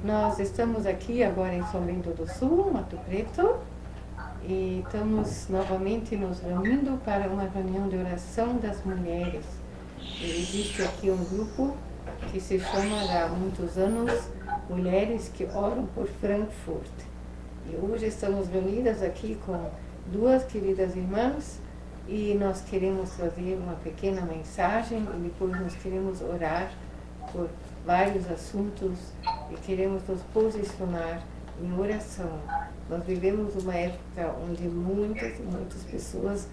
Nós estamos aqui agora em São Bento do Sul, Mato Preto, e estamos novamente nos reunindo para uma reunião de oração das mulheres. E existe aqui um grupo que se chama há muitos anos Mulheres que Oram por Frankfurt. E hoje estamos reunidas aqui com duas queridas irmãs e nós queremos trazer uma pequena mensagem e depois nós queremos orar por vários assuntos e queremos nos posicionar em oração. Nós vivemos uma época onde muitas pessoas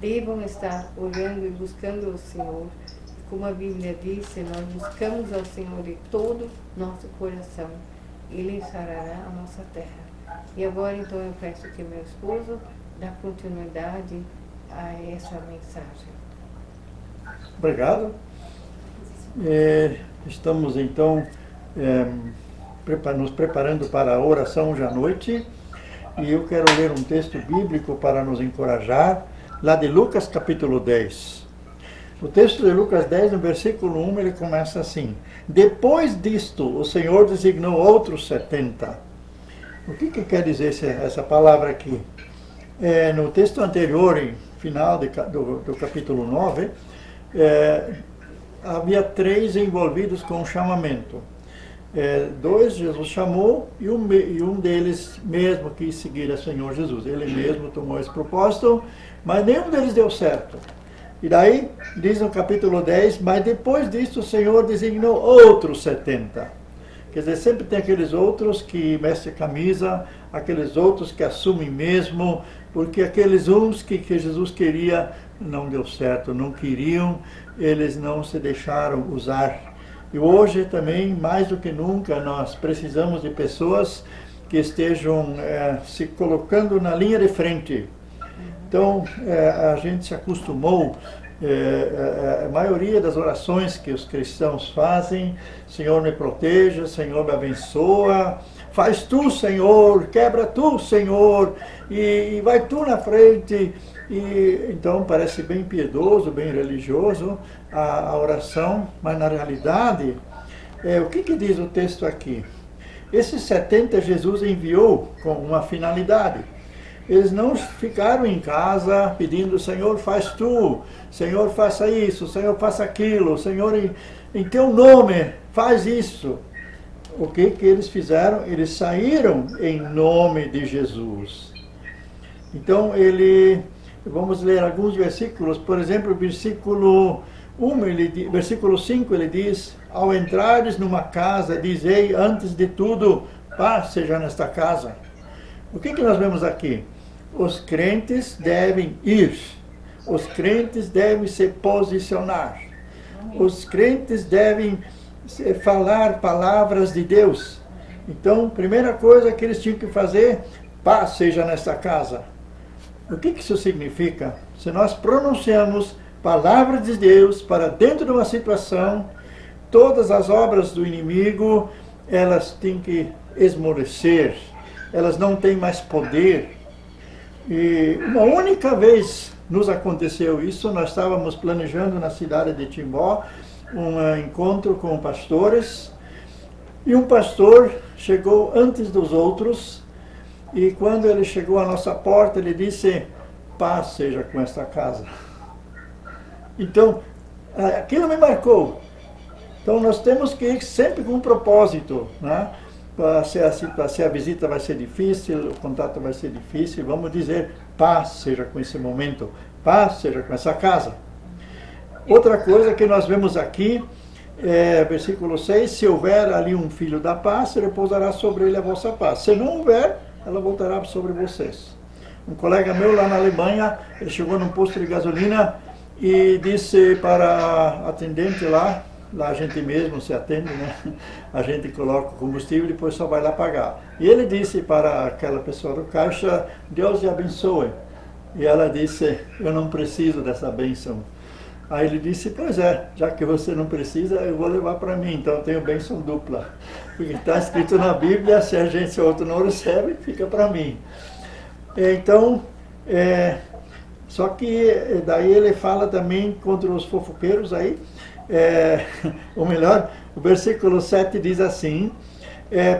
devam estar orando e buscando o Senhor. Como a Bíblia diz, se nós buscamos ao Senhor de todo nosso coração, Ele sarará a nossa terra. E agora então eu peço que meu esposo dê continuidade a essa mensagem. Obrigado. Estamos então nos preparando para a oração hoje à noite e eu quero ler um texto bíblico para nos encorajar, lá de Lucas capítulo 10. O texto de Lucas 10, no versículo 1, ele começa assim: depois disto, o Senhor designou outros 70. O que quer dizer essa palavra aqui? No texto anterior, em final do capítulo 9, havia 3 envolvidos com o chamamento. 2 Jesus chamou e um deles mesmo quis seguir o Senhor Jesus. Ele mesmo tomou esse propósito, mas nenhum deles deu certo. E daí, diz no capítulo 10, mas depois disso o Senhor designou outros 70. Quer dizer, sempre tem aqueles outros que vestem a camisa, aqueles outros que assumem mesmo, porque aqueles uns que Jesus queria não deu certo, não queriam, eles não se deixaram usar. E hoje também, mais do que nunca, nós precisamos de pessoas que estejam se colocando na linha de frente. Então, a gente se acostumou, a maioria das orações que os cristãos fazem: Senhor me proteja, Senhor me abençoa, faz tu, Senhor, quebra tu, Senhor, e vai tu na frente. E então parece bem piedoso, bem religioso a oração, mas na realidade, o que diz o texto aqui? Esses 70 Jesus enviou com uma finalidade. Eles não ficaram em casa pedindo: Senhor, faz tu, Senhor, faça isso, Senhor, faça aquilo, Senhor, em teu nome, faz isso. O que eles fizeram? Eles saíram em nome de Jesus. Então, vamos ler alguns versículos. Por exemplo, versículo 5, ele diz: ao entrares numa casa, dizei antes de tudo, paz seja nesta casa. O que nós vemos aqui? Os crentes devem ir, os crentes devem se posicionar, os crentes devem falar palavras de Deus. Então, primeira coisa que eles tinham que fazer: paz seja nesta casa. O que isso significa? Se nós pronunciamos palavras de Deus para dentro de uma situação, todas as obras do inimigo, elas têm que esmorecer, elas não têm mais poder. E uma única vez nos aconteceu isso. Nós estávamos planejando na cidade de Timbó um encontro com pastores, e um pastor chegou antes dos outros, e quando ele chegou à nossa porta, ele disse: paz seja com esta casa. Então, aquilo me marcou. Então nós temos que ir sempre com um propósito, né? Se a visita vai ser difícil, o contato vai ser difícil, vamos dizer: paz seja com esse momento, paz seja com essa casa. Outra coisa que nós vemos aqui, versículo 6, se houver ali um filho da paz, repousará sobre ele a vossa paz. Se não houver, ela voltará sobre vocês. Um colega meu lá na Alemanha, ele chegou num posto de gasolina e disse para a atendente lá a gente mesmo se atende, né? A gente coloca o combustível e depois só vai lá pagar. E ele disse para aquela pessoa do caixa: Deus te abençoe. E ela disse: eu não preciso dessa bênção. Aí ele disse: pois é, já que você não precisa, eu vou levar para mim, então eu tenho bênção dupla. Porque está escrito na Bíblia: se o outro não recebe, fica para mim. Então, só que daí ele fala também contra os fofoqueiros aí, ou melhor, o versículo 7 diz assim: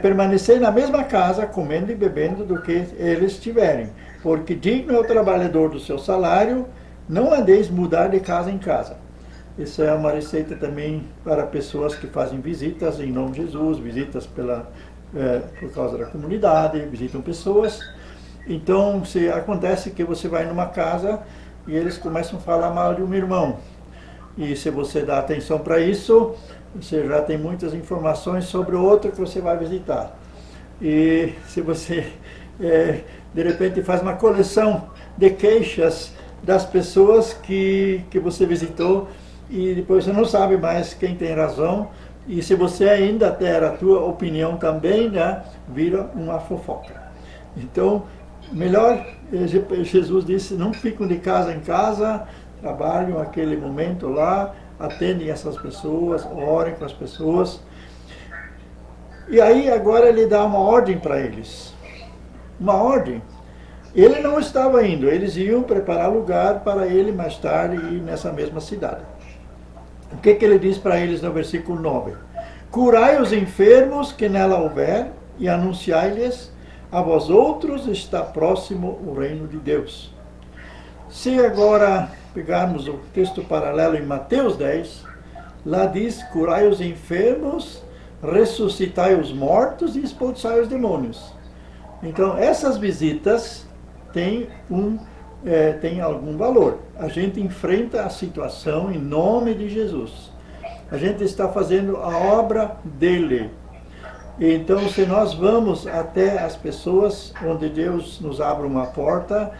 permanecer na mesma casa, comendo e bebendo do que eles tiverem. Porque digno é o trabalhador do seu salário, não andeis mudar de casa em casa. Isso é uma receita também para pessoas que fazem visitas em nome de Jesus, visitas por causa da comunidade, visitam pessoas. Então, se acontece que você vai numa casa e eles começam a falar mal de um irmão. E se você dá atenção para isso, você já tem muitas informações sobre o outro que você vai visitar. E se você, de repente, faz uma coleção de queixas das pessoas que você visitou, e depois você não sabe mais quem tem razão, e se você ainda ter a tua opinião também, né, vira uma fofoca. Então, melhor, Jesus disse, não ficam de casa em casa, trabalham aquele momento lá, atendem essas pessoas, orem com as pessoas. E aí agora ele dá uma ordem para eles. Uma ordem. Ele não estava indo, eles iam preparar lugar para ele mais tarde ir nessa mesma cidade. O que ele diz para eles no versículo 9? Curai os enfermos que nela houver e anunciai-lhes, a vós outros está próximo o reino de Deus. Se agora pegarmos o texto paralelo em Mateus 10, lá diz, curai os enfermos, ressuscitai os mortos e expulsai os demônios. Então, essas visitas têm algum valor. A gente enfrenta a situação em nome de Jesus. A gente está fazendo a obra dele. Então, se nós vamos até as pessoas onde Deus nos abre uma porta,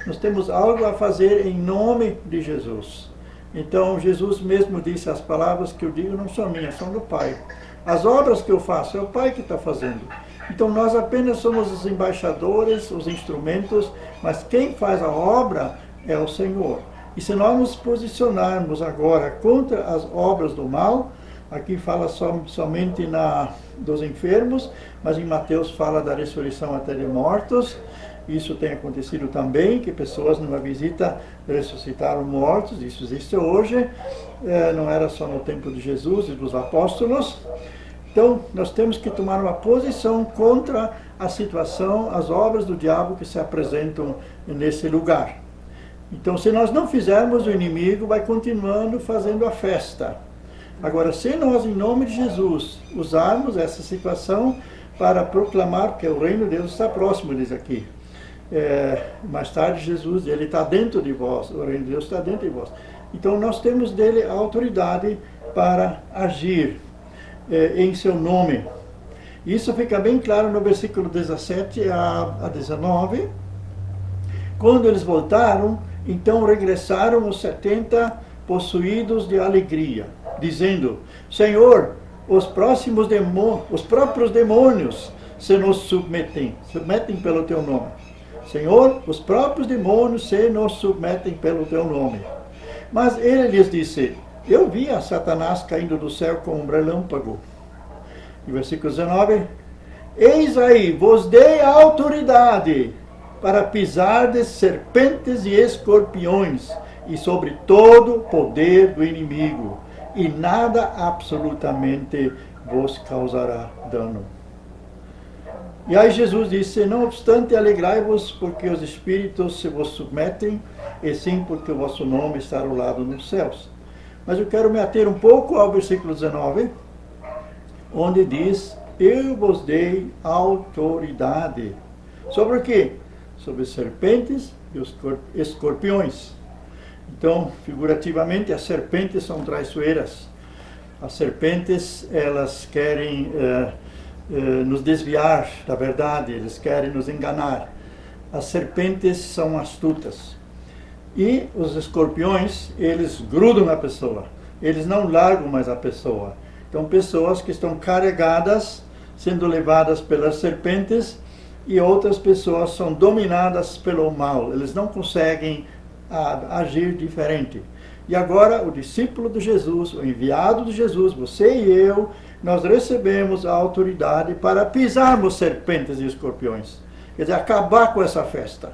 nós temos algo a fazer em nome de Jesus. Então, Jesus mesmo disse, as palavras que eu digo não são minhas, são do Pai. As obras que eu faço é o Pai que está fazendo. Então, nós apenas somos os embaixadores, os instrumentos, mas quem faz a obra é o Senhor. E se nós nos posicionarmos agora contra as obras do mal, aqui fala somente dos enfermos, mas em Mateus fala da ressurreição até de mortos. Isso tem acontecido também, que pessoas numa visita ressuscitaram mortos, isso existe hoje, não era só no tempo de Jesus e dos apóstolos. Então, nós temos que tomar uma posição contra a situação, as obras do diabo que se apresentam nesse lugar. Então, se nós não fizermos, o inimigo vai continuando fazendo a festa. Agora, se nós, em nome de Jesus, usarmos essa situação para proclamar que o reino de Deus está próximo, diz aqui. Mais tarde, Jesus, ele está dentro de vós, o reino de Deus está dentro de vós. Então, nós temos dele a autoridade para agir em seu nome. Isso fica bem claro no versículo 17 a 19. Quando eles voltaram, então regressaram os 70 possuídos de alegria, dizendo, Senhor, os próprios demônios se nos submetem pelo teu nome. Senhor, os próprios demônios se nos submetem pelo teu nome. Mas ele lhes disse, eu vi a Satanás caindo do céu como um relâmpago. E versículo 19, eis aí, vos dei a autoridade para pisar de serpentes e escorpiões, e sobre todo o poder do inimigo, e nada absolutamente vos causará dano. E aí Jesus disse, não obstante, alegrai-vos, porque os espíritos se vos submetem, e sim porque o vosso nome está rolado nos céus. Mas eu quero me ater um pouco ao versículo 19, onde diz, eu vos dei autoridade. Sobre o quê? Sobre serpentes e os escorpiões. Então, figurativamente, as serpentes são traiçoeiras. As serpentes, elas querem nos desviar da verdade, eles querem nos enganar. As serpentes são astutas. E os escorpiões, eles grudam na pessoa. Eles não largam mais a pessoa. Então, pessoas que estão carregadas, sendo levadas pelas serpentes, e outras pessoas são dominadas pelo mal. Eles não conseguem agir diferente. E agora, o discípulo de Jesus, o enviado de Jesus, você e eu, nós recebemos a autoridade para pisarmos serpentes e escorpiões. Quer dizer, acabar com essa festa.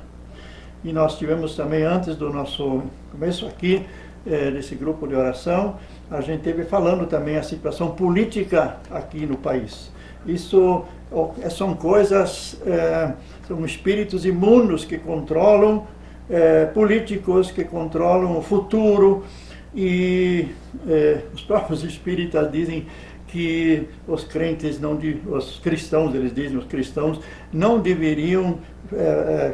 E nós tivemos também, antes do nosso começo aqui, desse grupo de oração, a gente teve falando também a situação política aqui no país. Isso são coisas, são espíritos imundos que controlam, políticos que controlam o futuro, e os próprios espíritas dizem que os crentes, os cristãos, eles dizem, os cristãos não deveriam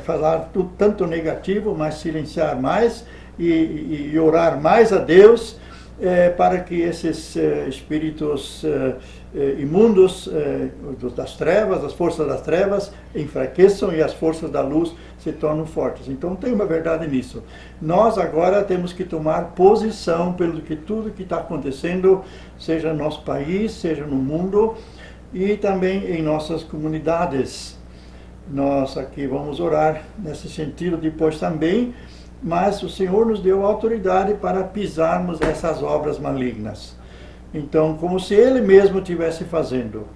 falar tanto negativo, mas silenciar mais e orar mais a Deus, para que esses espíritos imundos das trevas, as forças das trevas, enfraqueçam e as forças da luz se tornam fortes. Então tem uma verdade nisso. Nós agora temos que tomar posição pelo que tudo que está acontecendo, seja no nosso país, seja no mundo e também em nossas comunidades. Nós aqui vamos orar nesse sentido depois também, mas o Senhor nos deu autoridade para pisarmos essas obras malignas. Então, como se Ele mesmo estivesse fazendo.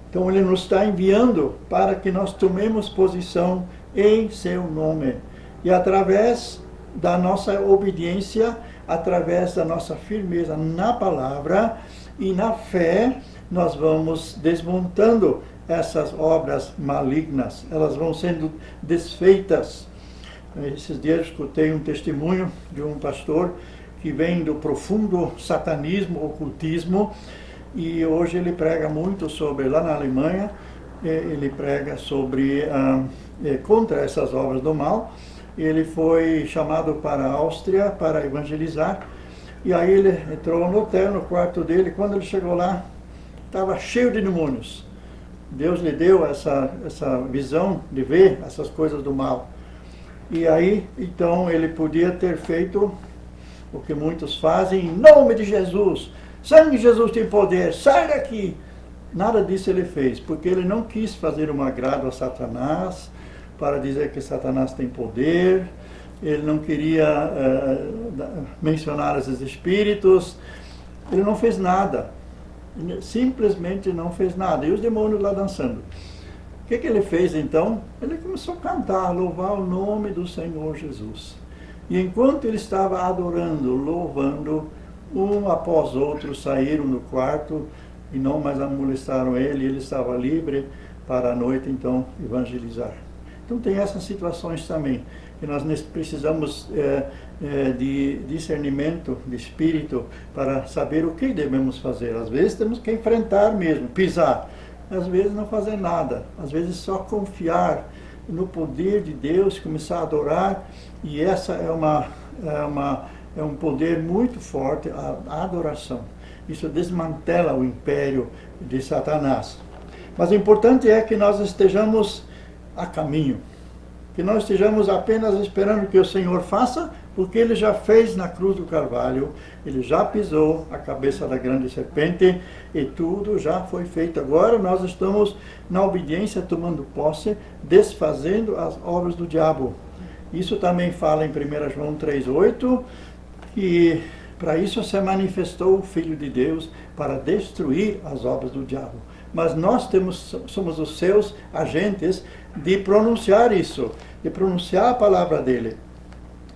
Então, Ele nos está enviando para que nós tomemos posição em Seu nome. E através da nossa obediência, através da nossa firmeza na palavra e na fé, nós vamos desmontando essas obras malignas. Elas vão sendo desfeitas. Esses dias eu escutei um testemunho de um pastor que vem do profundo satanismo, ocultismo, e hoje ele prega muito sobre, lá na Alemanha, ele prega sobre, contra essas obras do mal. Ele foi chamado para a Áustria para evangelizar, e aí ele entrou no hotel, no quarto dele. Quando ele chegou lá, estava cheio de demônios. Deus lhe deu essa visão de ver essas coisas do mal. E aí, então, ele podia ter feito o que muitos fazem, em nome de Jesus, sangue de Jesus tem poder, sai daqui. Nada disso ele fez, porque ele não quis fazer um agrado a Satanás, para dizer que Satanás tem poder, ele não queria mencionar esses espíritos, ele não fez nada, simplesmente não fez nada, e os demônios lá dançando. O que ele fez então? Ele começou a cantar, louvar o nome do Senhor Jesus. E enquanto ele estava adorando, louvando, um após outro saíram do quarto e não mais molestaram ele, ele estava livre para a noite então evangelizar. Então tem essas situações também, que nós precisamos de discernimento de espírito para saber o que devemos fazer. Às vezes temos que enfrentar mesmo, pisar. Às vezes não fazer nada, às vezes só confiar no poder de Deus, começar a adorar, e essa é um poder muito forte, a adoração. Isso desmantela o império de Satanás. Mas o importante é que nós estejamos a caminho, que nós estejamos apenas esperando que o Senhor faça, porque Ele já fez na cruz do Calvário, Ele já pisou a cabeça da grande serpente e tudo já foi feito. Agora nós estamos na obediência, tomando posse, desfazendo as obras do diabo. Isso também fala em 1 João 3,8, que para isso se manifestou o Filho de Deus, para destruir as obras do diabo. Mas nós somos os seus agentes de pronunciar isso, de pronunciar a palavra dele.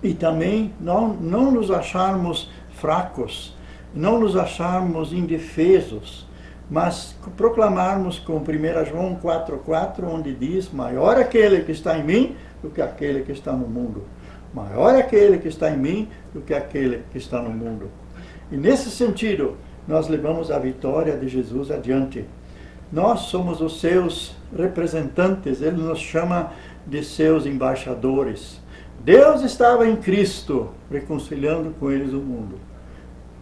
E também não nos acharmos fracos, não nos acharmos indefesos, mas proclamarmos com 1 João 4,4, onde diz: maior aquele que está em mim do que aquele que está no mundo. Maior aquele que está em mim do que aquele que está no mundo. E nesse sentido, nós levamos a vitória de Jesus adiante. Nós somos os seus representantes, Ele nos chama de seus embaixadores. Deus estava em Cristo, reconciliando com eles o mundo.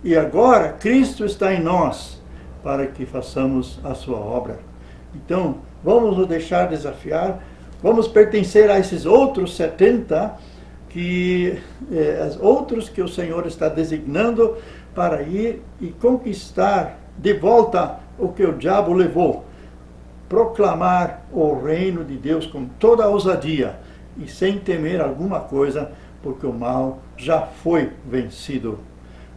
E agora, Cristo está em nós, para que façamos a sua obra. Então, vamos nos deixar desafiar, vamos pertencer a esses outros 70, outros que o Senhor está designando para ir e conquistar de volta o que o diabo levou. Proclamar o reino de Deus com toda a ousadia e sem temer alguma coisa, porque o mal já foi vencido.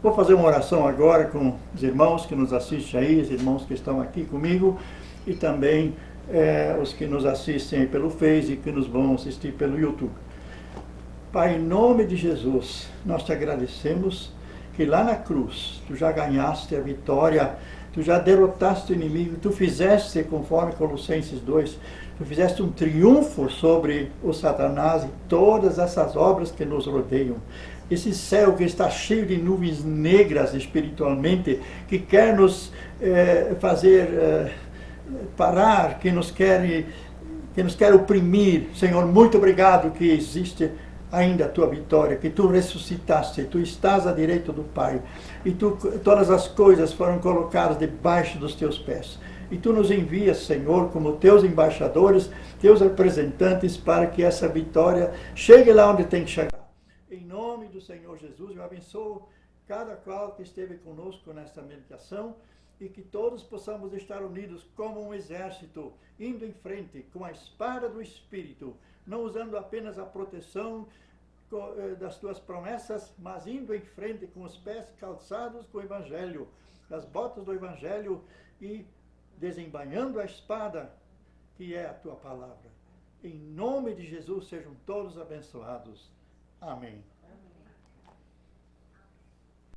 Vou fazer uma oração agora com os irmãos que nos assistem aí, os irmãos que estão aqui comigo, e também os que nos assistem pelo Face e que nos vão assistir pelo YouTube. Pai, em nome de Jesus, nós te agradecemos que lá na cruz tu já ganhaste a vitória, Tu já derrotaste o inimigo, tu fizeste, conforme Colossenses 2, tu fizeste um triunfo sobre o Satanás e todas essas obras que nos rodeiam. Esse céu que está cheio de nuvens negras espiritualmente, que quer nos fazer parar, que nos quer oprimir. Senhor, muito obrigado que existe ainda a tua vitória, que tu ressuscitaste, tu estás à direita do Pai, e todas as coisas foram colocadas debaixo dos teus pés. E tu nos envias, Senhor, como teus embaixadores, teus representantes, para que essa vitória chegue lá onde tem que chegar. Em nome do Senhor Jesus, eu abençoo cada qual que esteve conosco nesta meditação, e que todos possamos estar unidos como um exército, indo em frente com a espada do Espírito, não usando apenas a proteção das tuas promessas, mas indo em frente com os pés calçados com o Evangelho, as botas do Evangelho, e desembainhando a espada que é a tua palavra. Em nome de Jesus, sejam todos abençoados. Amém.